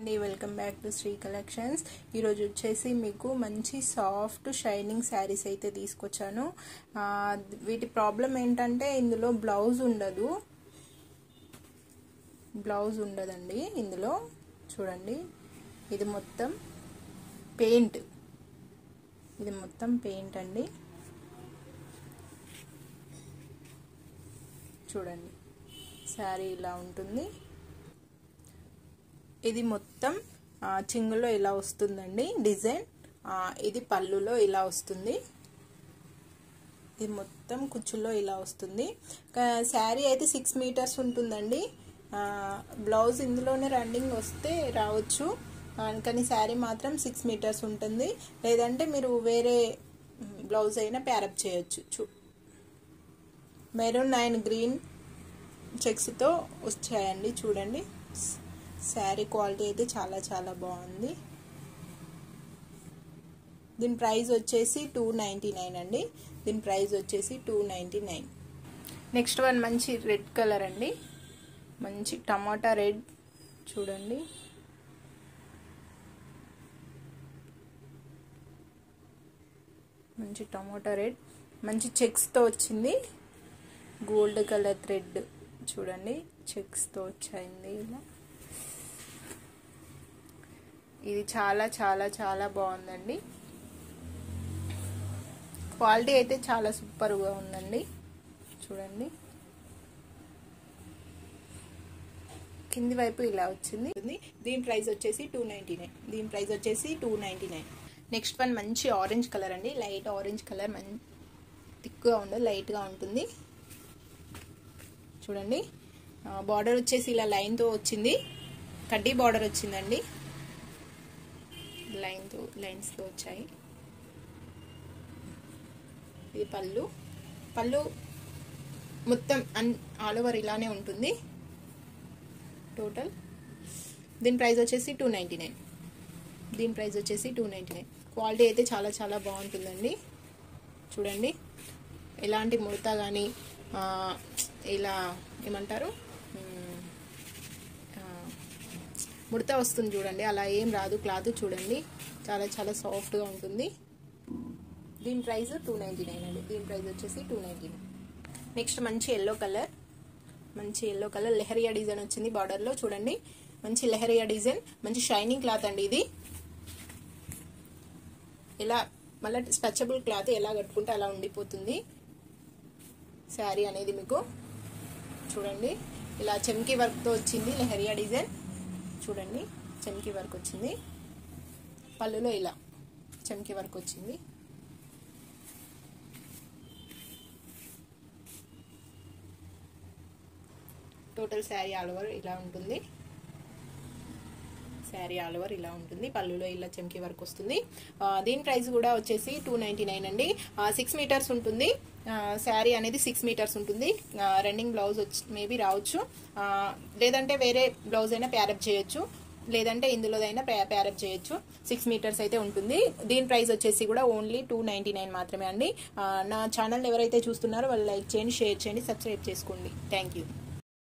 అండి welcome back to Sri collections. ఈరోజు వచ్చేసి మీకు మంచి సాఫ్ట్ షైనింగ్ శారీస్ అయితే తీసుకొచ్చాను. వీటి ప్రాబ్లం ఏంటంటే ఇందులో బ్లౌజ్ ఉండదండి. ఇందులో చూడండి, ఇది మొత్తం పెయింట్ అండి. చూడండి, శారీ ఇలా ఉంటుంది. ఇది మొత్తం చింగులో ఇలా వస్తుందండి డిజైన్. ఇది పళ్ళులో ఇలా వస్తుంది. ఇది మొత్తం కుచ్చుల్లో ఇలా వస్తుంది. శారీ అయితే 6 మీటర్స్ ఉంటుందండి. బ్లౌజ్ ఇందులోనే రన్నింగ్ వస్తే రావచ్చు, కానీ శారీ మాత్రం 6 మీటర్స్ ఉంటుంది. లేదంటే మీరు వేరే బ్లౌజ్ అయినా ప్యారప్ చేయొచ్చు. మెరూన్ అండ్ గ్రీన్ చెక్స్తో వచ్చాయండి. చూడండి, శారీ క్వాలిటీ అయితే చాలా చాలా బాగుంది. దీని ప్రైస్ వచ్చేసి 299 అండి. దీని ప్రైస్ వచ్చేసి 299. నెక్స్ట్ వన్ మంచి రెడ్ కలర్ అండి, మంచి టమాటా రెడ్. చూడండి, మంచి టమాటా రెడ్, మంచి చెక్స్తో వచ్చింది. గోల్డ్ కలర్ థ్రెడ్ చూడండి, చెక్స్తో వచ్చింది ఇలా. ఇది చాలా చాలా చాలా బాగుందండి. క్వాలిటీ అయితే చాలా సూపర్గా ఉందండి. చూడండి, కింది వైపు ఇలా వచ్చింది. దీని ప్రైస్ వచ్చేసి 299. దీని ప్రైస్ వచ్చేసి 299. నెక్స్ట్ వన్ మంచి ఆరెంజ్ కలర్ అండి, లైట్ ఆరెంజ్ కలర్. థిక్గా ఉండదు, లైట్గా ఉంటుంది. చూడండి, బార్డర్ వచ్చేసి ఇలా లైన్తో వచ్చింది. కడ్డీ బార్డర్ వచ్చిందండి, లైన్స్తో వచ్చాయి. ఇది పళ్ళు మొత్తం ఆల్ ఓవర్ ఇలానే ఉంటుంది టోటల్. దీని ప్రైస్ వచ్చేసి 299. దీని ప్రైస్ వచ్చేసి 299. క్వాలిటీ అయితే చాలా చాలా బాగుంటుందండి. చూడండి, ఎలాంటి ముడత కానీ ఇలా ఏమంటారు ముడత వస్తుంది చూడండి, అలా ఏం రాదు. క్లాత్ చూడండి, చాలా చాలా సాఫ్ట్గా ఉంటుంది. దీని ప్రైస్ 299 అండి. దీని ప్రైస్ వచ్చేసి 299. నెక్స్ట్ మంచి ఎల్లో కలర్ లెహరియా డిజైన్ వచ్చింది బార్డర్లో. చూడండి, మంచి లెహరియా డిజైన్, మంచి షైనింగ్ క్లాత్ అండి ఇది. ఇలా మళ్ళీ స్ట్రెచబుల్ క్లాత్ ఎలా కట్టుకుంటే అలా ఉండిపోతుంది శారీ అనేది మీకు. చూడండి, ఇలా చెమ్కీ వర్క్తో వచ్చింది లెహరియా డిజైన్. చూడండి, చెమ్కీ వర్క్ వచ్చింది. పళ్ళులో ఇలా చెమ్కీ వర్క్ వచ్చింది. టోటల్ శారీ ఆల్ ఓవర్ ఇలా ఉంటుంది. పళ్ళులో ఇలా చెమ్కీ వర్క్ వస్తుంది. దీని ప్రైస్ కూడా వచ్చేసి 299 అండి. 6 మీటర్స్ ఉంటుంది శారీ అనేది. 6 మీటర్స్ ఉంటుంది. రన్నింగ్ బ్లౌజ్ మేబీ రావచ్చు, లేదంటే వేరే బ్లౌజ్ అయినా ప్యారప్ చేయొచ్చు, లేదంటే ఇందులోదైనా ప్యారప్ చేయొచ్చు. 6 మీటర్స్ అయితే ఉంటుంది. దీని ప్రైస్ వచ్చేసి కూడా ఓన్లీ 299 మాత్రమే అండి. నా ఛానల్ ఎవరైతే చూస్తున్నారో వాళ్ళు లైక్ చేయండి, షేర్ చేయండి, సబ్స్క్రైబ్ చేసుకోండి. Thank you.